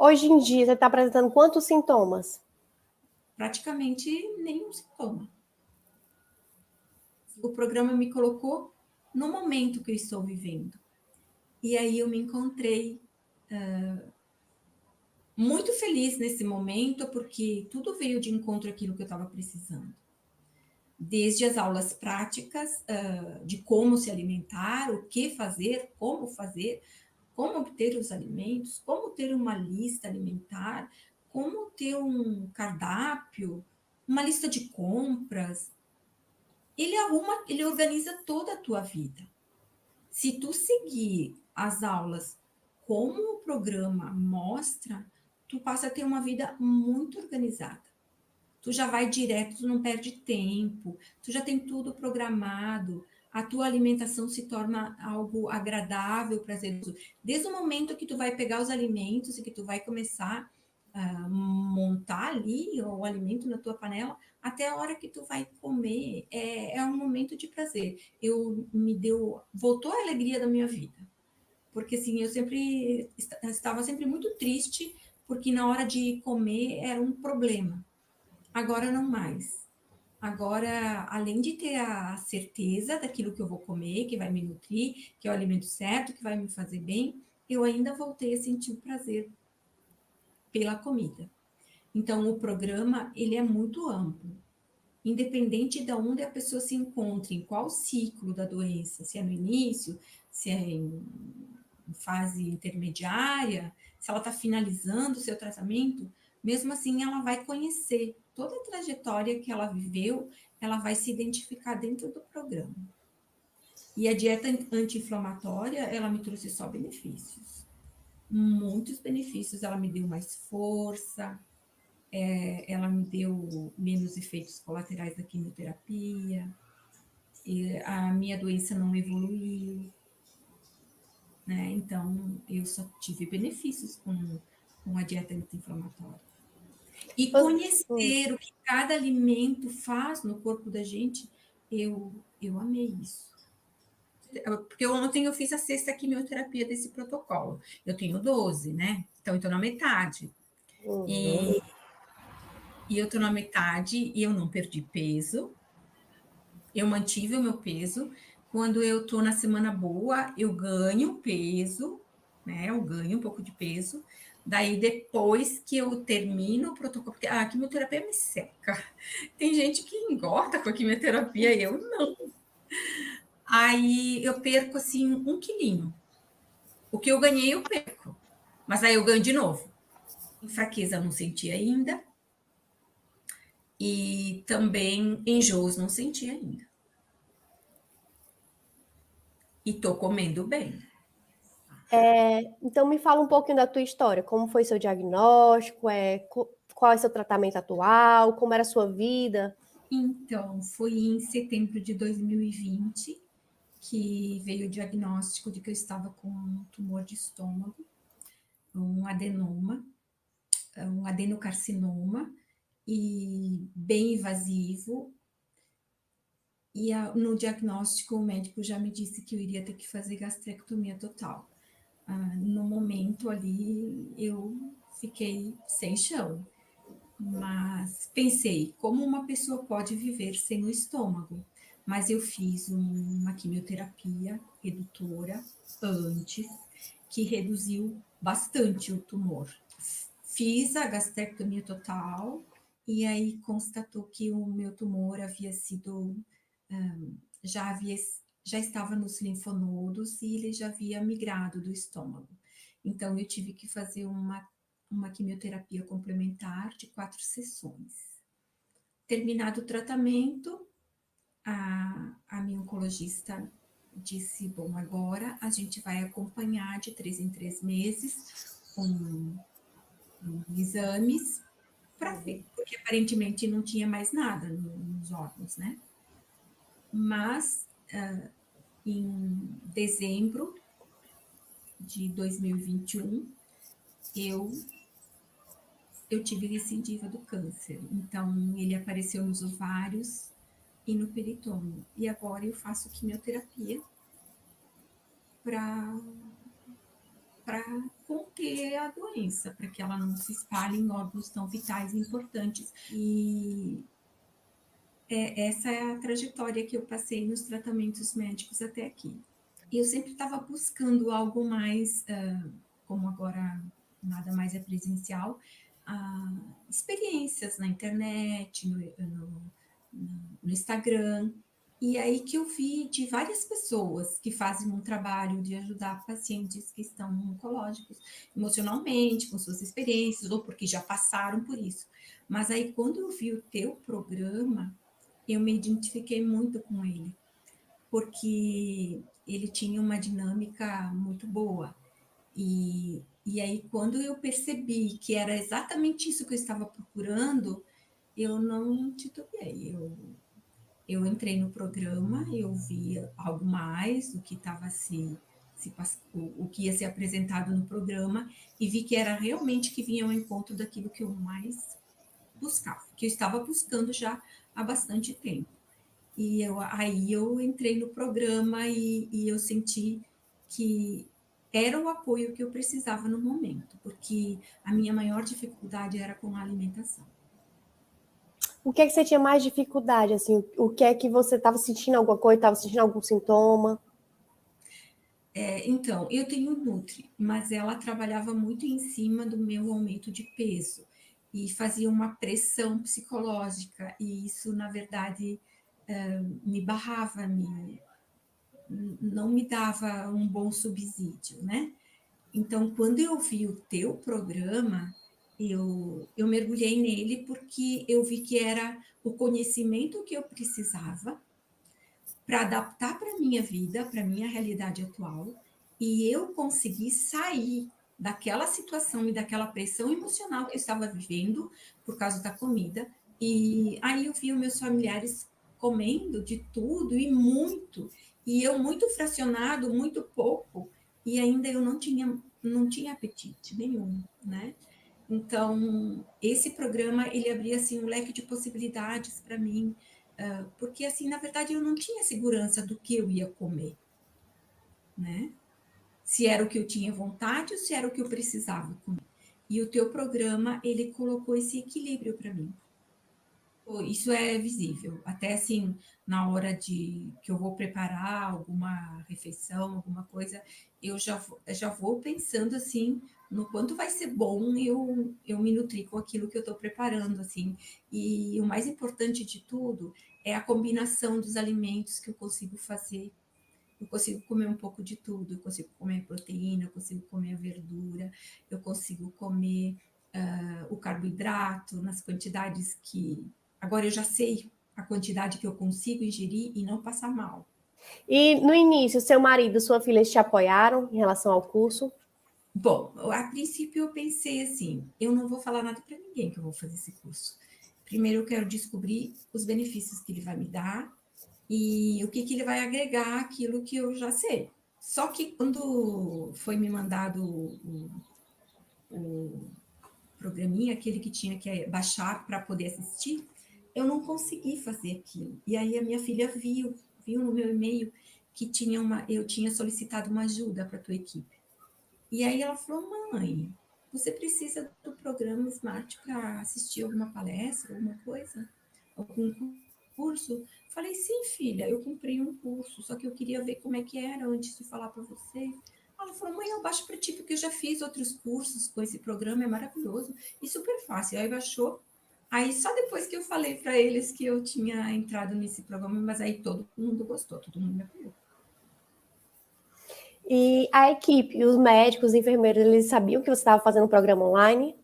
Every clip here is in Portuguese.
Hoje em dia, você está apresentando quantos sintomas? Praticamente nenhum sintoma. O programa me colocou no momento que eu estou vivendo. E aí eu me encontrei muito feliz nesse momento, porque tudo veio de encontro àquilo que eu estava precisando. Desde as aulas práticas de como se alimentar, o que fazer, como obter os alimentos, como ter uma lista alimentar, como ter um cardápio, uma lista de compras. Ele organiza toda a tua vida. Se tu seguir as aulas como o programa mostra, tu passa a ter uma vida muito organizada. Tu já vai direto, tu não perde tempo, tu já tem tudo programado, a tua alimentação se torna algo agradável, prazeroso. Desde o momento que tu vai pegar os alimentos e que tu vai começar a montar ali o alimento na tua panela, até a hora que tu vai comer, é um momento de prazer. Voltou a alegria da minha vida. Porque assim, eu sempre estava sempre muito triste, porque na hora de comer era um problema. Agora não mais. Agora, além de ter a certeza daquilo que eu vou comer, que vai me nutrir, que é o alimento certo, que vai me fazer bem, eu ainda voltei a sentir o prazer pela comida. Então, o programa, ele é muito amplo. Independente de onde a pessoa se encontre, em qual ciclo da doença, se é no início, se é em fase intermediária, se ela está finalizando o seu tratamento, mesmo assim ela vai conhecer toda a trajetória que ela viveu, ela vai se identificar dentro do programa. E a dieta anti-inflamatória, ela me trouxe só benefícios. Muitos benefícios. Ela me deu mais força, ela me deu menos efeitos colaterais da quimioterapia, a minha doença não evoluiu, né? Então, eu só tive benefícios com a dieta anti-inflamatória. E conhecer o que cada alimento faz no corpo da gente, eu amei isso. Porque ontem eu fiz a 6ª quimioterapia desse protocolo. Eu tenho 12, né? Então, eu estou na metade. E eu estou na metade e eu não perdi peso. Eu mantive o meu peso. Quando eu estou na semana boa, eu ganho peso, né? Eu ganho um pouco de peso. Daí, depois que eu termino o protocolo, porque a quimioterapia me seca. Tem gente que engorda com a quimioterapia, eu não. Aí eu perco, assim, 1 quilinho. O que eu ganhei, eu perco. Mas aí eu ganho de novo. Fraqueza não senti ainda. E também enjoos não senti ainda. E tô comendo bem. Então, me fala um pouquinho da tua história. Como foi seu diagnóstico? Qual é seu tratamento atual? Como era a sua vida? Então, foi em setembro de 2020 que veio o diagnóstico de que eu estava com um tumor de estômago, um adenoma, um adenocarcinoma, e bem invasivo. E no diagnóstico, o médico já me disse que eu iria ter que fazer gastrectomia total. No momento ali, eu fiquei sem chão. Mas pensei, como uma pessoa pode viver sem o estômago? Mas eu fiz uma quimioterapia redutora antes, que reduziu bastante o tumor. Fiz a gastrectomia total e aí constatou que o meu tumor havia sido, já havia, já estava nos linfonodos e ele já havia migrado do estômago. Então eu tive que fazer uma quimioterapia complementar de 4 sessões. Terminado o tratamento, a minha oncologista disse, bom, agora a gente vai acompanhar de 3 em 3 meses com exames para ver, porque aparentemente não tinha mais nada nos órgãos, né? Mas em dezembro de 2021, eu tive recidiva do câncer. Então, ele apareceu nos ovários e no peritônio. E agora eu faço quimioterapia para para conter a doença, para que ela não se espalhe em órgãos tão vitais e importantes. E essa é a trajetória que eu passei nos tratamentos médicos até aqui. E eu sempre estava buscando algo mais, como agora nada mais é presencial, experiências na internet, no Instagram. E aí que eu vi de várias pessoas que fazem um trabalho de ajudar pacientes que estão oncológicos emocionalmente, com suas experiências, ou porque já passaram por isso. Mas aí, quando eu vi o teu programa, eu me identifiquei muito com ele, porque ele tinha uma dinâmica muito boa. E aí, quando eu percebi que era exatamente isso que eu estava procurando, eu não titubeei. Eu entrei no programa, eu vi algo mais do que estava o que ia ser apresentado no programa, e vi que era realmente que vinha ao encontro daquilo que eu mais buscava, que eu estava buscando já há bastante tempo. Aí eu entrei no programa e eu senti que era o apoio que eu precisava no momento, porque a minha maior dificuldade era com a alimentação. O que é que você tinha mais dificuldade, assim? O que é que você estava sentindo alguma coisa, estava sentindo algum sintoma? Então, eu tenho Nutri, mas ela trabalhava muito em cima do meu aumento de peso e fazia uma pressão psicológica, e isso, na verdade, me barrava, não me dava um bom subsídio, né? Então, quando eu vi o teu programa, eu mergulhei nele porque eu vi que era o conhecimento que eu precisava para adaptar para a minha vida, para a minha realidade atual, e eu consegui sair daquela situação e daquela pressão emocional que eu estava vivendo por causa da comida. E aí eu vi os meus familiares comendo de tudo e muito, e eu muito fracionado, muito pouco, e ainda eu não tinha apetite nenhum, né? Então, esse programa, ele abria, assim, um leque de possibilidades para mim, porque, assim, na verdade, eu não tinha segurança do que eu ia comer, né? Se era o que eu tinha vontade ou se era o que eu precisava comer. E o teu programa, ele colocou esse equilíbrio para mim. Isso é visível. Até assim, na hora que eu vou preparar alguma refeição, alguma coisa, eu já vou pensando assim no quanto vai ser bom eu me nutrir com aquilo que eu estou preparando, assim. E o mais importante de tudo é a combinação dos alimentos que eu consigo fazer. Eu consigo comer um pouco de tudo, eu consigo comer proteína, eu consigo comer a verdura, eu consigo comer o carboidrato nas quantidades que. Agora eu já sei a quantidade que eu consigo ingerir e não passar mal. E no início, seu marido, sua filha te apoiaram em relação ao curso? Bom, a princípio eu pensei assim: eu não vou falar nada para ninguém que eu vou fazer esse curso. Primeiro eu quero descobrir os benefícios que ele vai me dar e o que ele vai agregar àquilo que eu já sei. Só que quando foi me mandado o programinha, aquele que tinha que baixar para poder assistir, eu não consegui fazer aquilo. E aí a minha filha viu no meu e-mail que eu tinha solicitado uma ajuda para a tua equipe. E aí ela falou: mãe, você precisa do programa Smart para assistir alguma palestra, alguma coisa? Algum curso? Falei: sim, filha, eu comprei um curso, só que eu queria ver como é que era antes de falar para você. Ela falou: mãe, eu baixo para ti porque eu já fiz outros cursos com esse programa, é maravilhoso e super fácil. Aí baixou. Aí só depois que eu falei para eles que eu tinha entrado nesse programa, mas aí todo mundo gostou, todo mundo me apoiou. E a equipe, os médicos, os enfermeiros, eles sabiam que você estava fazendo um programa online?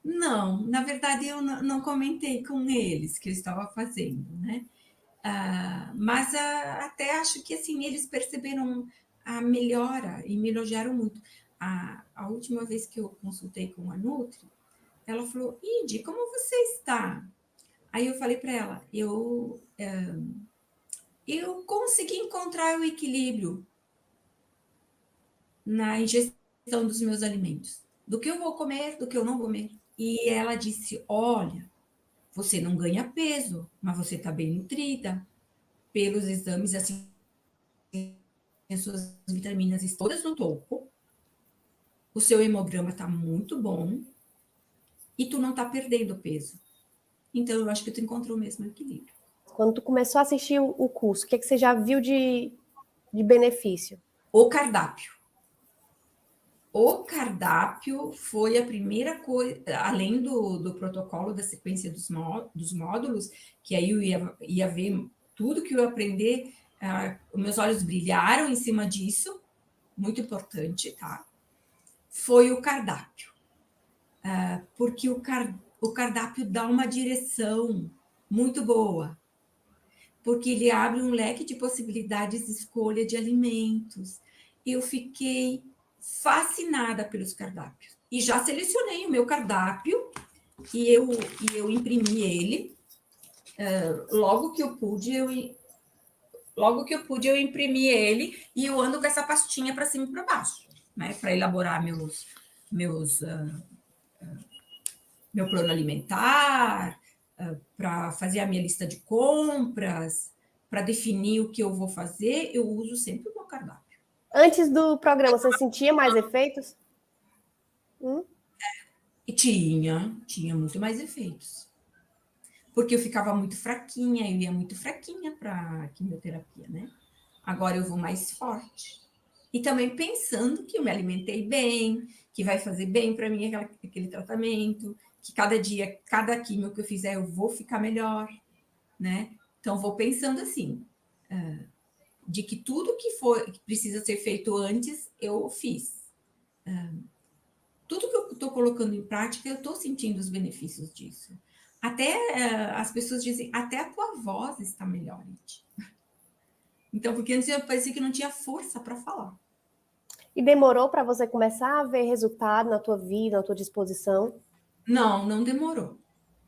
Não, na verdade eu não comentei com eles que eu estava fazendo, né? Mas até acho que assim eles perceberam a melhora e me elogiaram muito. A última vez que eu consultei com a Nutri, ela falou: Ide, como você está? Aí eu falei para ela: eu consegui encontrar o equilíbrio na ingestão dos meus alimentos, do que eu vou comer, do que eu não vou comer. E ela disse: olha, você não ganha peso, mas você está bem nutrida. Pelos exames, assim, as suas vitaminas todas no topo. o seu hemograma está muito bom e tu não está perdendo peso. Então, eu acho que tu encontrou o mesmo equilíbrio. Quando tu começou a assistir o curso, o que você já viu de benefício? O cardápio. O cardápio foi a primeira coisa, além do protocolo da sequência dos módulos, que aí eu ia ver tudo que eu ia aprender, os meus olhos brilharam em cima disso, muito importante, tá? Foi o cardápio. Porque o cardápio dá uma direção muito boa, porque ele abre um leque de possibilidades de escolha de alimentos. Eu fiquei fascinada pelos cardápios. E já selecionei o meu cardápio e eu imprimi ele. Logo que eu pude, eu imprimi ele e eu ando com essa pastinha para cima e para baixo, né? Para elaborar meu plano alimentar, para fazer a minha lista de compras, para definir o que eu vou fazer, eu uso sempre o meu cardápio. Antes do programa, você sentia mais efeitos? E tinha muito mais efeitos. Porque eu ficava muito fraquinha, eu ia muito fraquinha para quimioterapia, né? Agora eu vou mais forte. E também pensando que eu me alimentei bem, que vai fazer bem para mim aquele tratamento, que cada dia, cada quimio que eu fizer, eu vou ficar melhor, né? Então, vou pensando assim, de que tudo que precisa ser feito antes, eu fiz. Tudo que eu estou colocando em prática, eu estou sentindo os benefícios disso. Até as pessoas dizem, até a tua voz está melhor, gente. Então, porque antes eu parecia que não tinha força para falar. E demorou para você começar a ver resultado na tua vida, na tua disposição? Não demorou.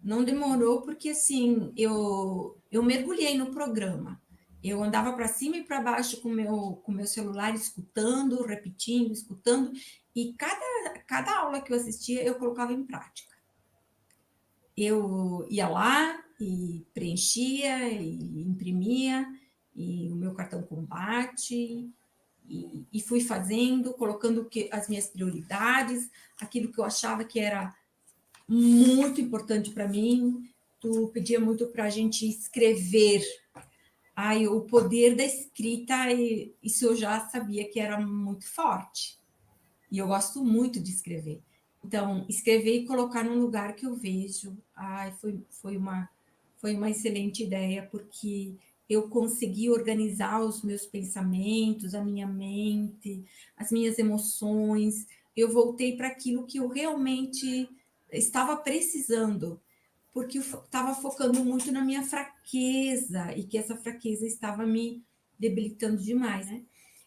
Não demorou porque, assim, eu mergulhei no programa. Eu andava para cima e para baixo com meu celular, escutando, repetindo, escutando, e cada aula que eu assistia, eu colocava em prática. Eu ia lá e preenchia e imprimia, e o meu cartão combate, e fui fazendo, colocando as minhas prioridades, aquilo que eu achava que era muito importante para mim. Tu pedia muito para a gente escrever. Ai, o poder da escrita, isso eu já sabia que era muito forte. E eu gosto muito de escrever. Então, escrever e colocar num lugar que eu vejo, ai, foi uma excelente ideia, porque eu consegui organizar os meus pensamentos, a minha mente, as minhas emoções. Eu voltei para aquilo que eu realmente estava precisando, porque eu estava focando muito na minha fraqueza e que essa fraqueza estava me debilitando demais, né?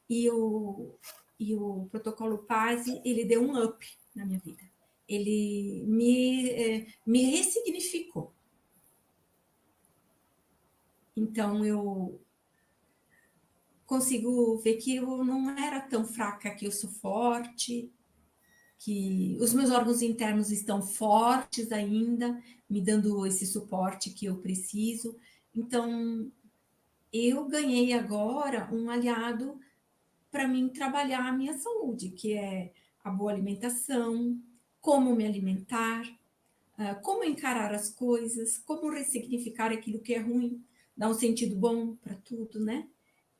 E o protocolo PASE, ele deu um up na minha vida. Ele me ressignificou. Então, eu consigo ver que eu não era tão fraca, que eu sou forte, que os meus órgãos internos estão fortes ainda, me dando esse suporte que eu preciso. Então, eu ganhei agora um aliado para mim trabalhar a minha saúde, que é a boa alimentação, como me alimentar, como encarar as coisas, como ressignificar aquilo que é ruim, dar um sentido bom para tudo, né?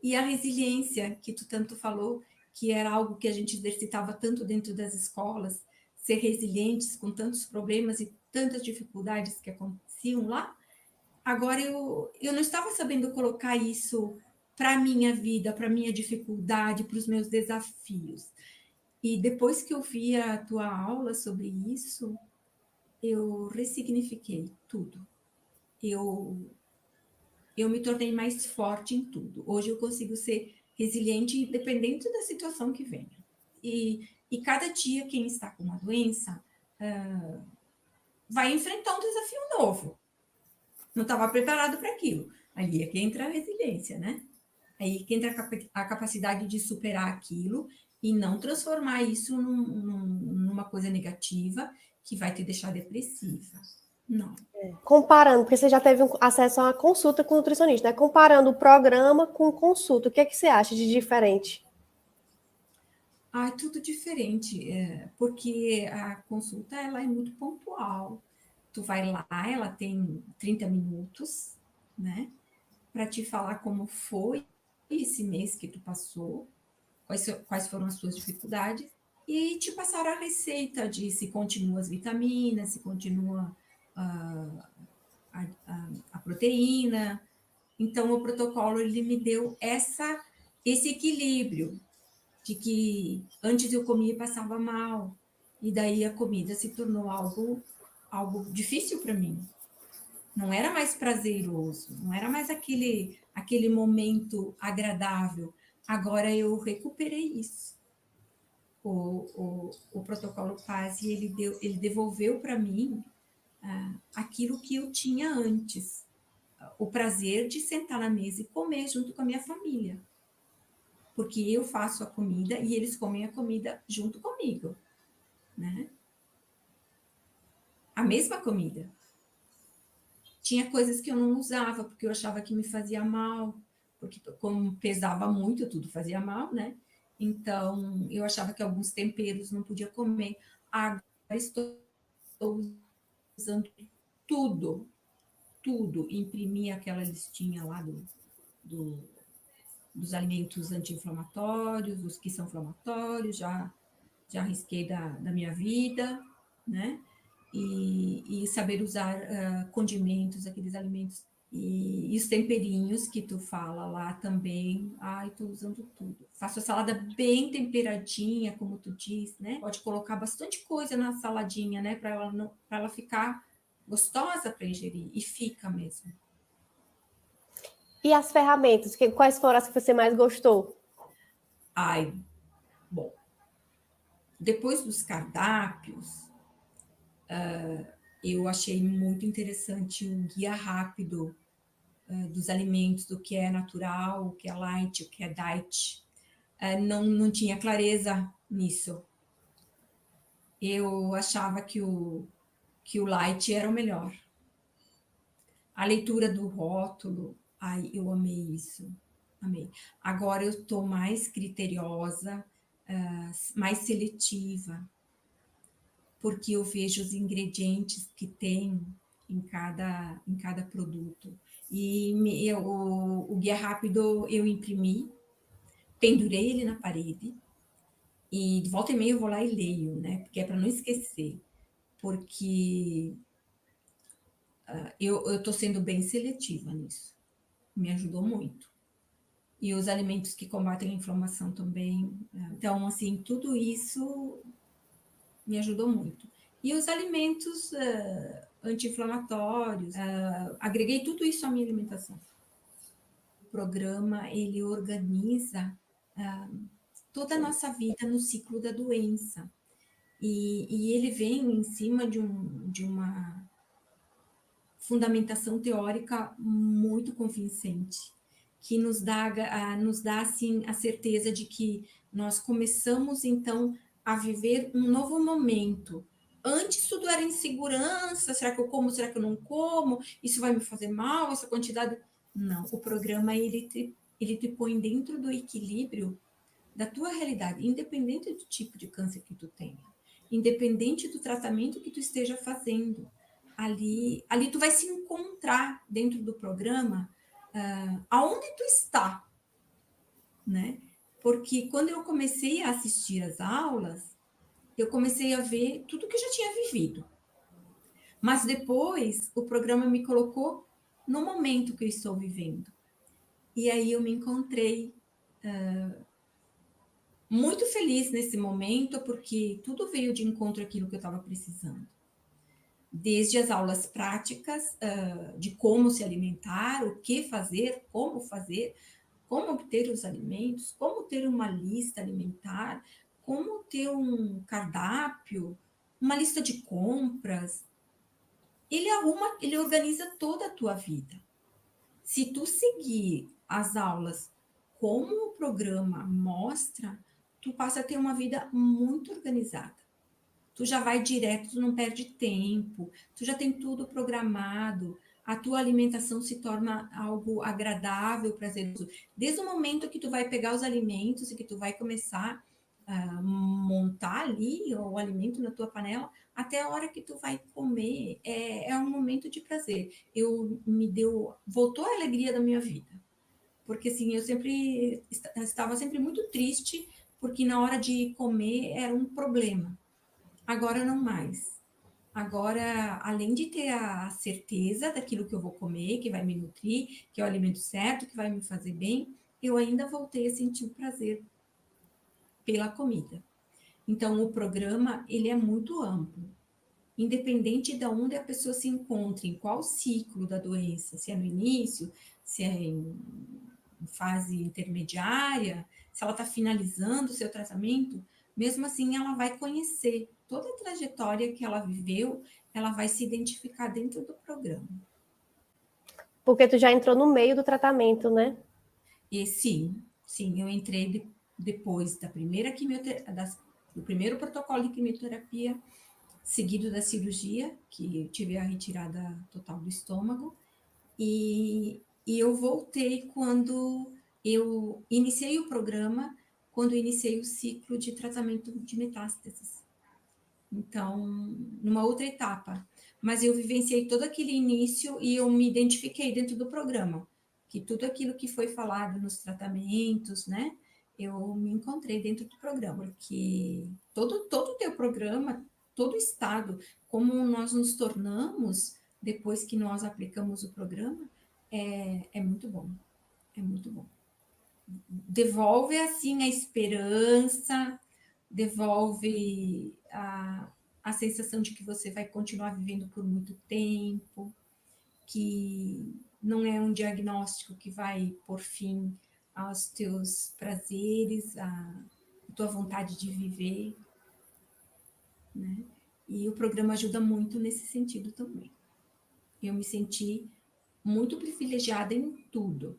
E a resiliência, que tu tanto falou, que era algo que a gente exercitava tanto dentro das escolas, ser resilientes com tantos problemas e tantas dificuldades que aconteciam lá. Agora eu não estava sabendo colocar isso para a minha vida, para a minha dificuldade, para os meus desafios. E depois que eu vi a tua aula sobre isso, eu ressignifiquei tudo. Eu me tornei mais forte em tudo. Hoje eu consigo ser resiliente independente da situação que venha. E cada dia quem está com uma doença vai enfrentar um desafio novo. Não estava preparado para aquilo. Ali é que entra a resiliência, né? Aí que entra a capacidade de superar aquilo e não transformar isso numa coisa negativa que vai te deixar depressiva. Não. Comparando, porque você já teve acesso a uma consulta com o nutricionista, né? Comparando o programa com consulta, o que é que você acha de diferente? Ah, tudo diferente, porque a consulta ela é muito pontual. Tu vai lá, ela tem 30 minutos, né, para te falar como foi esse mês que tu passou, quais foram as suas dificuldades, e te passar a receita de se continua as vitaminas, se continua a, a proteína. Então, o protocolo ele me deu esse equilíbrio de que antes eu comia e passava mal, e daí a comida se tornou algo difícil para mim. Não era mais prazeroso, não era mais aquele momento agradável. Agora eu recuperei isso. O protocolo PASE, ele devolveu para mim aquilo que eu tinha antes. O prazer de sentar na mesa e comer junto com a minha família. Porque eu faço a comida e eles comem a comida junto comigo, né? A mesma comida. Tinha coisas que eu não usava, porque eu achava que me fazia mal, porque como pesava muito, tudo fazia mal, né? Então, eu achava que alguns temperos não podia comer. Agora estou usando tudo, tudo. Imprimi aquela listinha lá do, dos alimentos anti-inflamatórios, os que são inflamatórios, já risquei da minha vida, né? E saber usar condimentos, aqueles alimentos. E os temperinhos que tu fala lá também. Ai, tô usando tudo. Faço a salada bem temperadinha, como tu diz, né? Pode colocar bastante coisa na saladinha, né? Para ela ficar gostosa para ingerir. E fica mesmo. E as ferramentas, quais foram as que você mais gostou? Ai, bom. Depois dos cardápios, eu achei muito interessante o guia rápido dos alimentos, do que é natural, o que é light, o que é diet. Não tinha clareza nisso. Eu achava que o light era o melhor. A leitura do rótulo, ai, eu amei isso. Amei. Agora eu estou mais criteriosa, mais seletiva, porque eu vejo os ingredientes que tem em cada produto. E o guia rápido eu imprimi, pendurei ele na parede, e de volta e meia eu vou lá e leio, né? Porque é para não esquecer. Porque eu estou sendo bem seletiva nisso. Me ajudou muito. E os alimentos que combatem a inflamação também. Então, assim, tudo isso me ajudou muito. E os alimentos anti-inflamatórios, agreguei tudo isso à minha alimentação. O programa, ele organiza toda a nossa vida no ciclo da doença. E ele vem em cima de uma fundamentação teórica muito convincente, que nos dá assim, a certeza de que nós começamos, então, a viver um novo momento. Antes tudo era insegurança, será que eu como, será que eu não como? Isso vai me fazer mal, essa quantidade... Não, o programa, ele te põe dentro do equilíbrio da tua realidade, independente do tipo de câncer que tu tenha, independente do tratamento que tu esteja fazendo. Ali tu vai se encontrar dentro do programa aonde tu está, né? Porque quando eu comecei a assistir às aulas, eu comecei a ver tudo que eu já tinha vivido. Mas depois o programa me colocou no momento que eu estou vivendo. E aí eu me encontrei muito feliz nesse momento, porque tudo veio de encontro àquilo que eu estava precisando. Desde as aulas práticas de como se alimentar, o que fazer, como obter os alimentos, como ter uma lista alimentar, como ter um cardápio, uma lista de compras. Ele organiza toda a tua vida. Se tu seguir as aulas como o programa mostra, tu passa a ter uma vida muito organizada. Tu já vai direto, tu não perde tempo, tu já tem tudo programado, a tua alimentação se torna algo agradável, prazeroso. Desde o momento que tu vai pegar os alimentos e que tu vai começar montar ali o alimento na tua panela, até a hora que tu vai comer, é um momento de prazer. Voltou a alegria da minha vida. Porque assim, eu sempre estava sempre muito triste, porque na hora de comer era um problema. Agora não mais. Agora, além de ter a certeza daquilo que eu vou comer, que vai me nutrir, que é o alimento certo, que vai me fazer bem, eu ainda voltei a sentir o prazer pela comida. Então, o programa, ele é muito amplo. Independente de onde a pessoa se encontre, em qual ciclo da doença, se é no início, se é em fase intermediária, se ela está finalizando o seu tratamento, mesmo assim ela vai conhecer toda a trajetória que ela viveu, ela vai se identificar dentro do programa. Porque tu já entrou no meio do tratamento, né? E sim, eu entrei depois da primeira do primeiro protocolo de quimioterapia, seguido da cirurgia, que tive a retirada total do estômago, e eu voltei quando eu iniciei o programa, quando eu iniciei o ciclo de tratamento de metástases. Então, numa outra etapa. Mas eu vivenciei todo aquele início e eu me identifiquei dentro do programa. Que tudo aquilo que foi falado nos tratamentos, né? Eu me encontrei dentro do programa. Porque todo o teu programa, todo o estado, como nós nos tornamos depois que nós aplicamos o programa, é muito bom. É muito bom. Devolve, assim, a esperança, devolve a sensação de que você vai continuar vivendo por muito tempo, que não é um diagnóstico que vai pôr fim aos teus prazeres, à tua vontade de viver, né? E o programa ajuda muito nesse sentido também. Eu me senti muito privilegiada em tudo.